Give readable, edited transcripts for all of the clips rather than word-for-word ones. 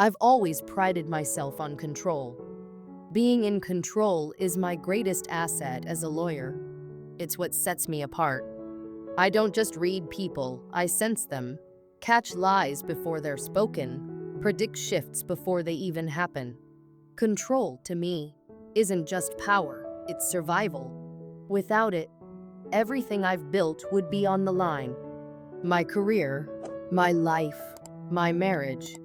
I've always prided myself on control. Being in control is my greatest asset as a lawyer. It's what sets me apart. I don't just read people, I sense them, catch lies before they're spoken, predict shifts before they even happen. Control, to me, isn't just power, it's survival. Without it, everything I've built would be on the line. My career, my life, my marriage,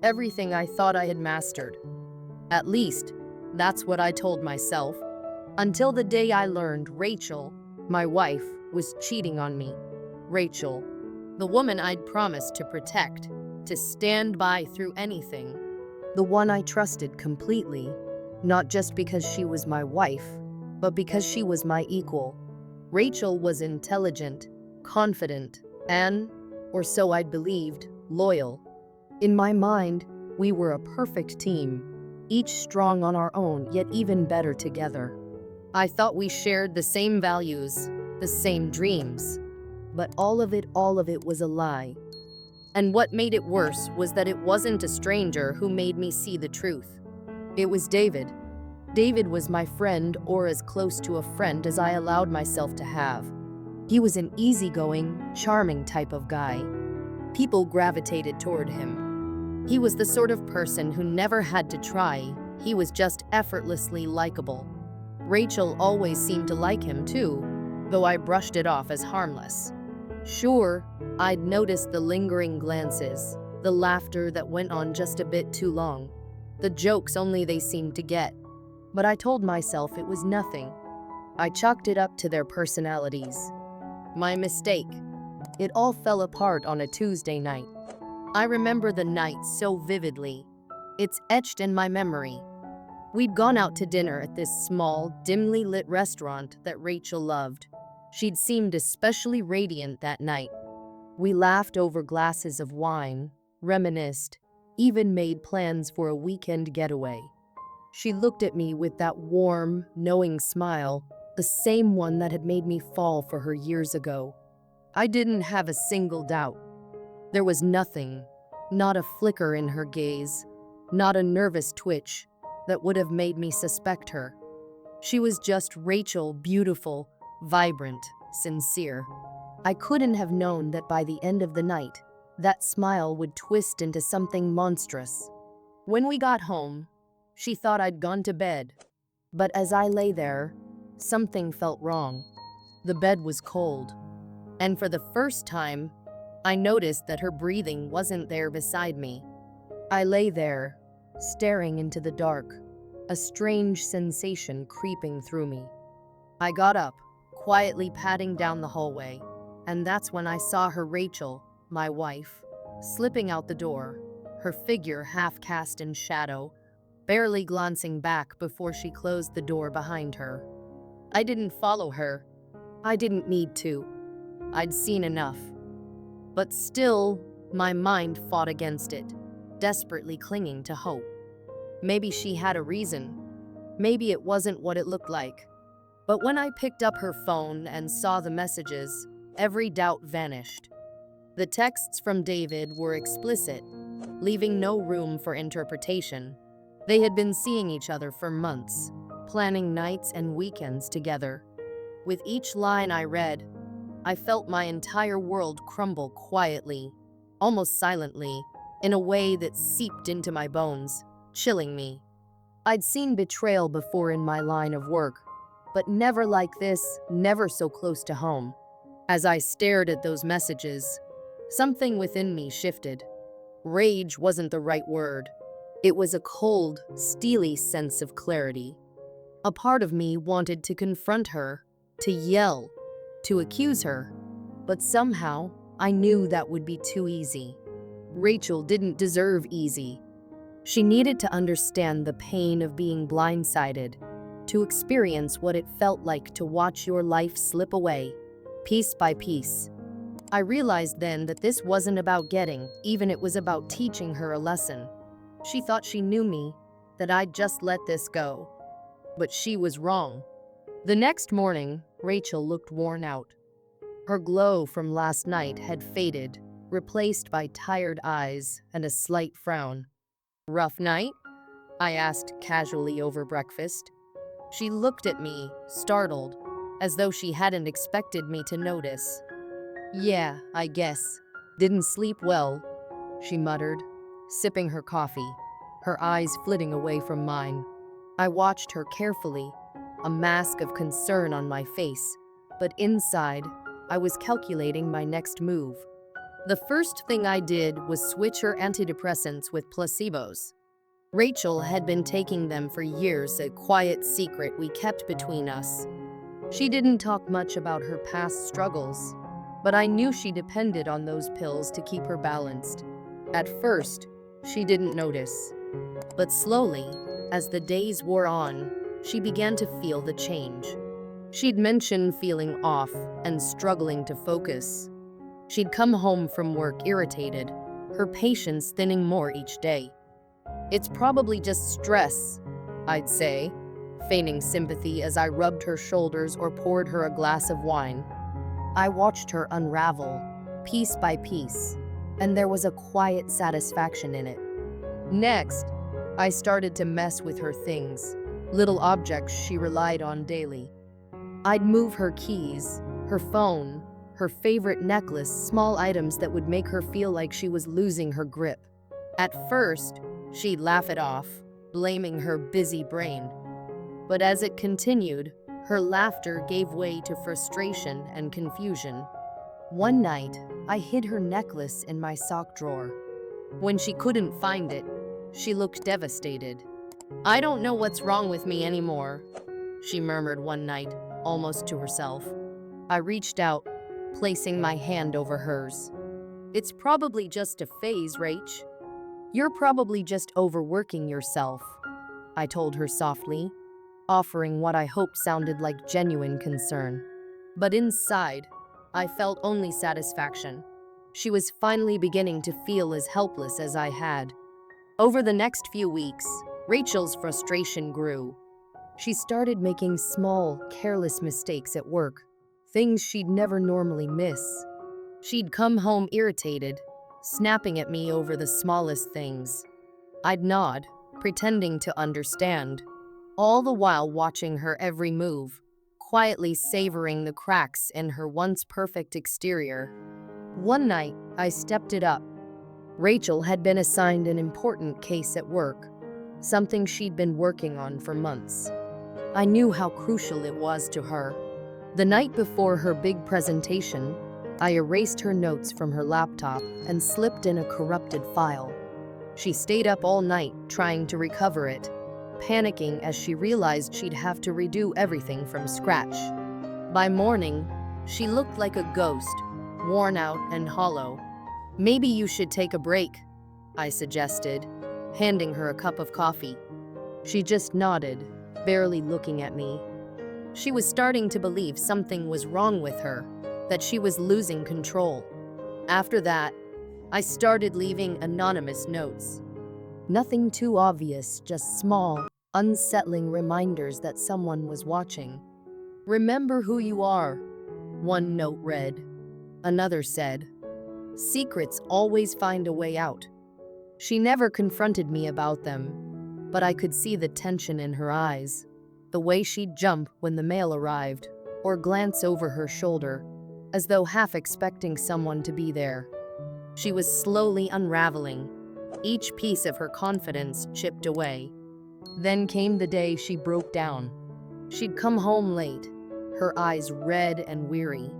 everything I thought I had mastered. At least, that's what I told myself, until the day I learned Rachel, my wife, was cheating on me. Rachel, the woman I'd promised to protect, to stand by through anything. The one I trusted completely, not just because she was my wife, but because she was my equal. Rachel was intelligent, confident, and, or so I'd believed, loyal. In my mind, we were a perfect team, each strong on our own, yet even better together. I thought we shared the same values, the same dreams. But all of it was a lie. And what made it worse was that it wasn't a stranger who made me see the truth. It was David. David was my friend, or as close to a friend as I allowed myself to have. He was an easygoing, charming type of guy. People gravitated toward him. He was the sort of person who never had to try, he was just effortlessly likable. Rachel always seemed to like him too, though I brushed it off as harmless. Sure, I'd noticed the lingering glances, the laughter that went on just a bit too long, the jokes only they seemed to get. But I told myself it was nothing. I chalked it up to their personalities. My mistake. It all fell apart on a Tuesday night. I remember the night so vividly. It's etched in my memory. We'd gone out to dinner at this small, dimly lit restaurant that Rachel loved. She'd seemed especially radiant that night. We laughed over glasses of wine, reminisced, even made plans for a weekend getaway. She looked at me with that warm, knowing smile, the same one that had made me fall for her years ago. I didn't have a single doubt. There was nothing, not a flicker in her gaze, not a nervous twitch, that would have made me suspect her. She was just Rachel, beautiful, vibrant, sincere. I couldn't have known that by the end of the night, that smile would twist into something monstrous. When we got home, she thought I'd gone to bed. But as I lay there, something felt wrong. The bed was cold. And for the first time, I noticed that her breathing wasn't there beside me. I lay there, staring into the dark, a strange sensation creeping through me. I got up, quietly padding down the hallway, and that's when I saw her, Rachel, my wife, slipping out the door, her figure half cast in shadow, barely glancing back before she closed the door behind her. I didn't follow her. I didn't need to. I'd seen enough. But still, my mind fought against it, desperately clinging to hope. Maybe she had a reason. Maybe it wasn't what it looked like. But when I picked up her phone and saw the messages, every doubt vanished. The texts from David were explicit, leaving no room for interpretation. They had been seeing each other for months, planning nights and weekends together. With each line I read, I felt my entire world crumble quietly, almost silently, in a way that seeped into my bones, chilling me. I'd seen betrayal before in my line of work, but never like this, never so close to home. As I stared at those messages, something within me shifted. Rage wasn't the right word. It was a cold, steely sense of clarity. A part of me wanted to confront her, to yell, to accuse her, but somehow I knew that would be too easy. Rachel didn't deserve easy. She needed to understand the pain of being blindsided, to experience what it felt like to watch your life slip away, piece by piece. I realized then that this wasn't about getting, even it was about teaching her a lesson. She thought she knew me, that I'd just let this go. But she was wrong. The next morning, Rachel looked worn out. Her glow from last night had faded, replaced by tired eyes and a slight frown. Rough night? I asked casually over breakfast. She looked at me, startled, as though she hadn't expected me to notice. Yeah, I guess. Didn't sleep well, she muttered, sipping her coffee, her eyes flitting away from mine. I watched her carefully, a mask of concern on my face, but inside, I was calculating my next move. The first thing I did was switch her antidepressants with placebos. Rachel had been taking them for years, a quiet secret we kept between us. She didn't talk much about her past struggles, but I knew she depended on those pills to keep her balanced. At first, she didn't notice, but slowly, as the days wore on, she began to feel the change. She'd mentioned feeling off and struggling to focus. She'd come home from work irritated, her patience thinning more each day. It's probably just stress, I'd say, feigning sympathy as I rubbed her shoulders or poured her a glass of wine. I watched her unravel, piece by piece, and there was a quiet satisfaction in it. Next, I started to mess with her things, little objects she relied on daily. I'd move her keys, her phone, her favorite necklace, small items that would make her feel like she was losing her grip. At first, she'd laugh it off, blaming her busy brain. But as it continued, her laughter gave way to frustration and confusion. One night, I hid her necklace in my sock drawer. When she couldn't find it, she looked devastated. "I don't know what's wrong with me anymore," she murmured one night, almost to herself. I reached out, placing my hand over hers. "It's probably just a phase, Rach. You're probably just overworking yourself," I told her softly, offering what I hoped sounded like genuine concern. But inside, I felt only satisfaction. She was finally beginning to feel as helpless as I had. Over the next few weeks, Rachel's frustration grew. She started making small, careless mistakes at work, things she'd never normally miss. She'd come home irritated, snapping at me over the smallest things. I'd nod, pretending to understand, all the while watching her every move, quietly savoring the cracks in her once perfect exterior. One night, I stepped it up. Rachel had been assigned an important case at work, something she'd been working on for months. I knew how crucial it was to her. The night before her big presentation, I erased her notes from her laptop and slipped in a corrupted file. She stayed up all night trying to recover it, panicking as she realized she'd have to redo everything from scratch. By morning, she looked like a ghost, worn out and hollow. "Maybe you should take a break," I suggested, handing her a cup of coffee. She just nodded, barely looking at me. She was starting to believe something was wrong with her, that she was losing control. After that, I started leaving anonymous notes. Nothing too obvious, just small, unsettling reminders that someone was watching. "Remember who you are," one note read. Another said, "Secrets always find a way out." She never confronted me about them, but I could see the tension in her eyes, the way she'd jump when the mail arrived, or glance over her shoulder, as though half expecting someone to be there. She was slowly unraveling, each piece of her confidence chipped away. Then came the day she broke down. She'd come home late, her eyes red and weary.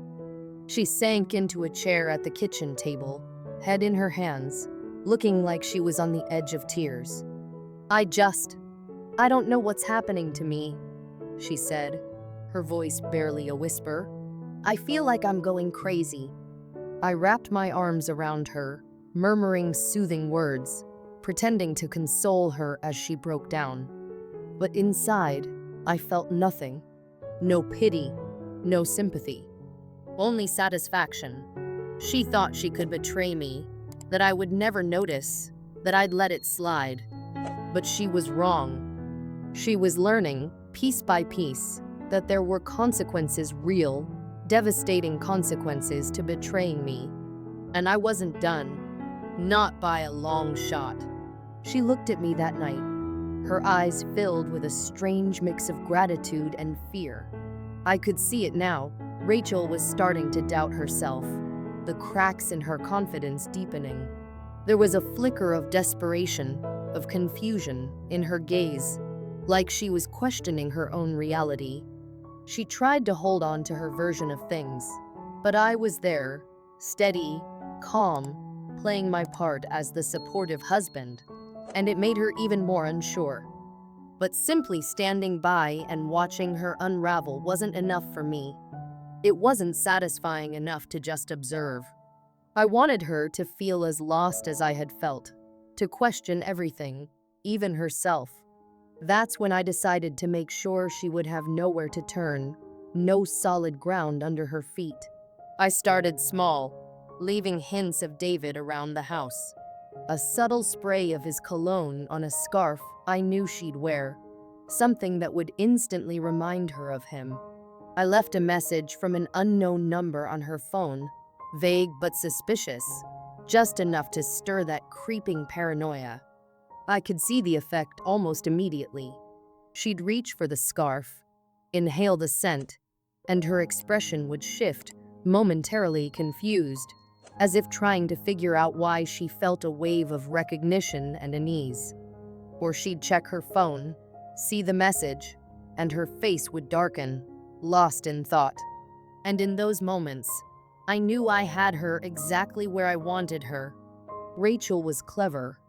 She sank into a chair at the kitchen table, head in her hands, looking like she was on the edge of tears. I don't know what's happening to me," she said, her voice barely a whisper. "I feel like I'm going crazy." I wrapped my arms around her, murmuring soothing words, pretending to console her as she broke down. But inside, I felt nothing. No pity, no sympathy. Only satisfaction. She thought she could betray me, that I would never notice, that I'd let it slide. But she was wrong. She was learning, piece by piece, that there were consequences, real, devastating consequences to betraying me. And I wasn't done. Not by a long shot. She looked at me that night, her eyes filled with a strange mix of gratitude and fear. I could see it now. Rachel was starting to doubt herself, the cracks in her confidence deepening. There was a flicker of desperation, of confusion in her gaze, like she was questioning her own reality. She tried to hold on to her version of things, but I was there, steady, calm, playing my part as the supportive husband, and it made her even more unsure. But simply standing by and watching her unravel wasn't enough for me. It wasn't satisfying enough to just observe. I wanted her to feel as lost as I had felt, to question everything, even herself. That's when I decided to make sure she would have nowhere to turn, no solid ground under her feet. I started small, leaving hints of David around the house. A subtle spray of his cologne on a scarf I knew she'd wear, something that would instantly remind her of him. I left a message from an unknown number on her phone, vague but suspicious, just enough to stir that creeping paranoia. I could see the effect almost immediately. She'd reach for the scarf, inhale the scent, and her expression would shift, momentarily confused, as if trying to figure out why she felt a wave of recognition and unease. Or she'd check her phone, see the message, and her face would darken, lost in thought. And in those moments, I knew I had her exactly where I wanted her. Rachel was clever,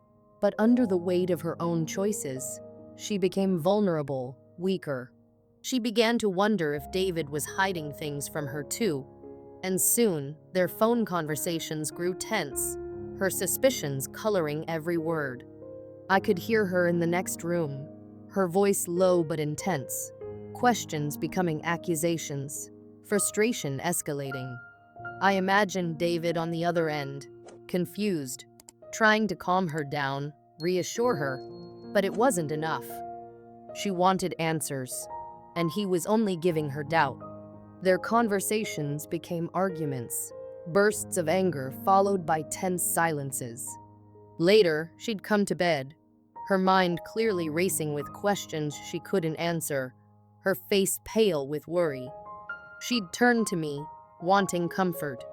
but under the weight of her own choices, she became vulnerable, weaker. She began to wonder if David was hiding things from her too, and soon their phone conversations grew tense, her suspicions coloring every word. I could hear her in the next room, her voice low but intense, questions becoming accusations, frustration escalating. I imagined David on the other end, confused, trying to calm her down, reassure her, but it wasn't enough. She wanted answers, and he was only giving her doubt. Their conversations became arguments, bursts of anger followed by tense silences. Later, she'd come to bed, her mind clearly racing with questions she couldn't answer, her face pale with worry. She'd turn to me, wanting comfort,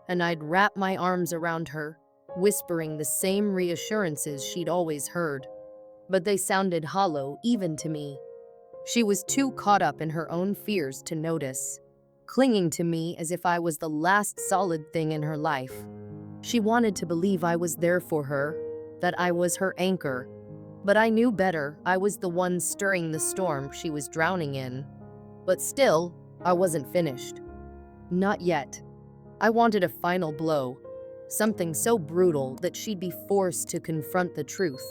and I'd wrap my arms around her, whispering the same reassurances she'd always heard. But they sounded hollow even to me. She was too caught up in her own fears to notice, clinging to me as if I was the last solid thing in her life. She wanted to believe I was there for her, that I was her anchor. But I knew better. I was the one stirring the storm she was drowning in. But still, I wasn't finished. Not yet. I wanted a final blow, something so brutal that she'd be forced to confront the truth,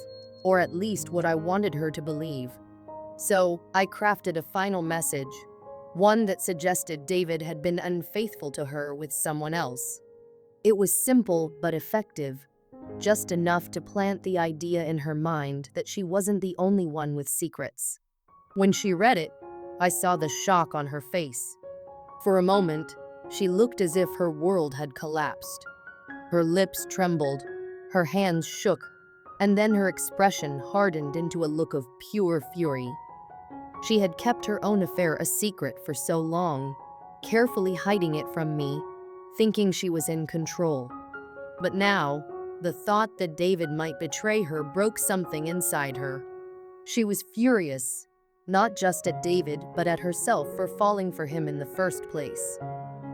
or at least what I wanted her to believe. So, I crafted a final message, one that suggested David had been unfaithful to her with someone else. It was simple but effective, just enough to plant the idea in her mind that she wasn't the only one with secrets. When she read it, I saw the shock on her face. For a moment, she looked as if her world had collapsed. Her lips trembled, her hands shook, and then her expression hardened into a look of pure fury. She had kept her own affair a secret for so long, carefully hiding it from me, thinking she was in control. But now, the thought that David might betray her broke something inside her. She was furious, not just at David but at herself for falling for him in the first place.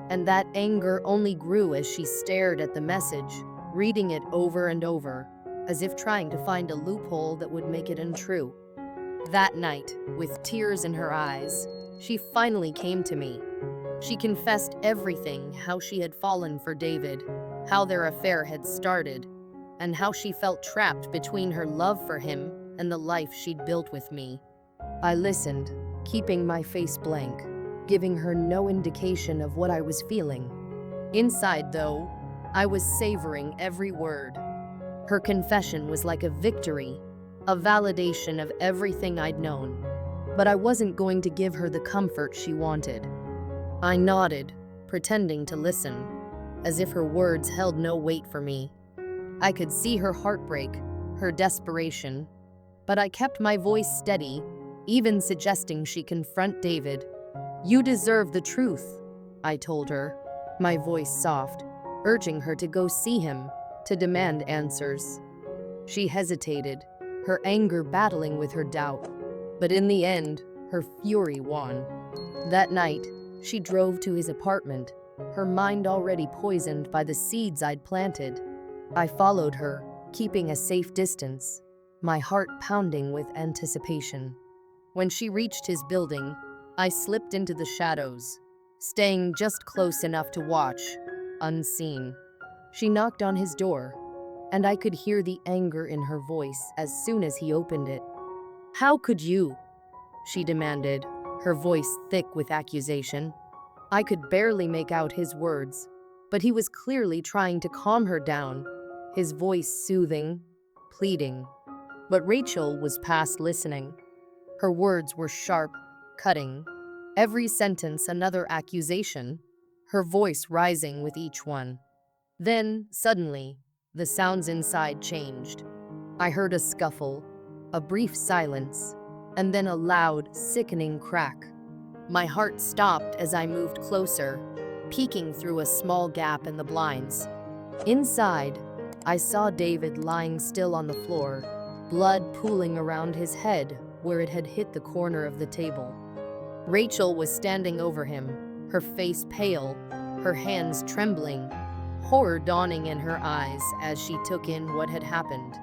And that anger only grew as she stared at the message, reading it over and over, as if trying to find a loophole that would make it untrue. That night, with tears in her eyes, she finally came to me. She confessed everything, how she had fallen for David, how their affair had started, and how she felt trapped between her love for him and the life she'd built with me. I listened, keeping my face blank, giving her no indication of what I was feeling. Inside, though, I was savoring every word. Her confession was like a victory, a validation of everything I'd known. But I wasn't going to give her the comfort she wanted. I nodded, pretending to listen, as if her words held no weight for me. I could see her heartbreak, her desperation. But I kept my voice steady, even suggesting she confront David. "You deserve the truth," I told her, my voice soft, urging her to go see him, to demand answers. She hesitated, her anger battling with her doubt. But in the end, her fury won. That night, she drove to his apartment, her mind already poisoned by the seeds I'd planted. I followed her, keeping a safe distance, my heart pounding with anticipation. When she reached his building, I slipped into the shadows, staying just close enough to watch, unseen. She knocked on his door, and I could hear the anger in her voice as soon as he opened it. "How could you?" she demanded, her voice thick with accusation. I could barely make out his words, but he was clearly trying to calm her down, his voice soothing, pleading. But Rachel was past listening. Her words were sharp, cutting, every sentence another accusation, her voice rising with each one. Then, suddenly, the sounds inside changed. I heard a scuffle, a brief silence, and then a loud, sickening crack. My heart stopped as I moved closer, peeking through a small gap in the blinds. Inside, I saw David lying still on the floor, blood pooling around his head where it had hit the corner of the table. Rachel was standing over him, her face pale, her hands trembling, horror dawning in her eyes as she took in what had happened.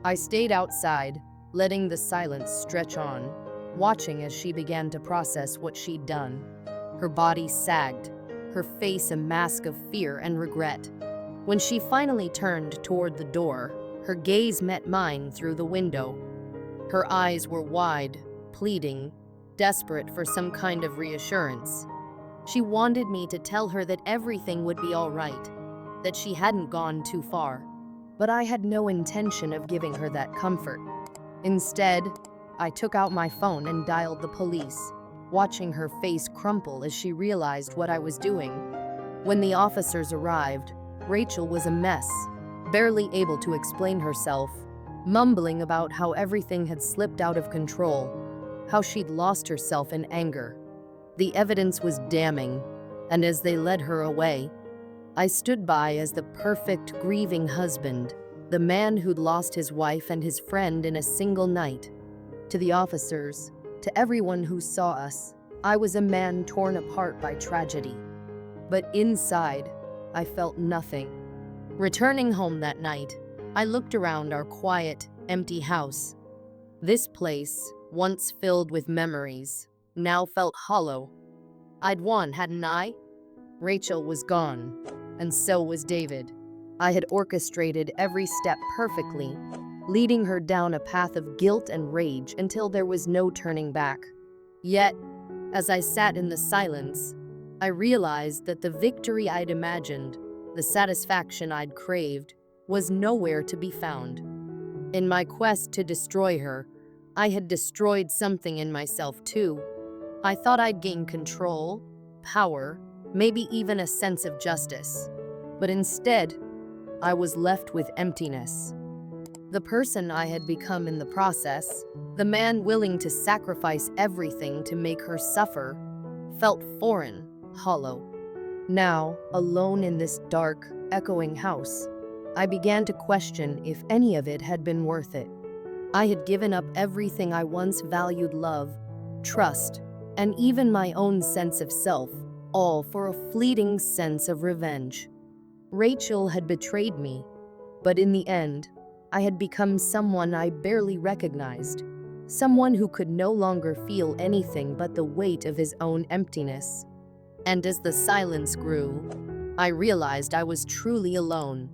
I stayed outside, letting the silence stretch on, watching as she began to process what she'd done. Her body sagged, her face a mask of fear and regret. When she finally turned toward the door, her gaze met mine through the window. Her eyes were wide, pleading, desperate for some kind of reassurance. She wanted me to tell her that everything would be all right, that she hadn't gone too far. But I had no intention of giving her that comfort. Instead, I took out my phone and dialed the police, watching her face crumple as she realized what I was doing. When the officers arrived, Rachel was a mess, barely able to explain herself, mumbling about how everything had slipped out of control, how she'd lost herself in anger. The evidence was damning, and as they led her away, I stood by as the perfect grieving husband, the man who'd lost his wife and his friend in a single night. To the officers, to everyone who saw us, I was a man torn apart by tragedy. But inside, I felt nothing. Returning home that night, I looked around our quiet, empty house. This place, once filled with memories, now felt hollow. I'd won, hadn't I? Rachel was gone, and so was David. I had orchestrated every step perfectly, leading her down a path of guilt and rage until there was no turning back. Yet, as I sat in the silence, I realized that the victory I'd imagined, the satisfaction I'd craved, was nowhere to be found. In my quest to destroy her, I had destroyed something in myself too. I thought I'd gain control, power, maybe even a sense of justice. But instead, I was left with emptiness. The person I had become in the process, the man willing to sacrifice everything to make her suffer, felt foreign, hollow. Now, alone in this dark, echoing house, I began to question if any of it had been worth it. I had given up everything I once valued: love, trust, and even my own sense of self, all for a fleeting sense of revenge. Rachel had betrayed me, but in the end, I had become someone I barely recognized, someone who could no longer feel anything but the weight of his own emptiness. And as the silence grew, I realized I was truly alone.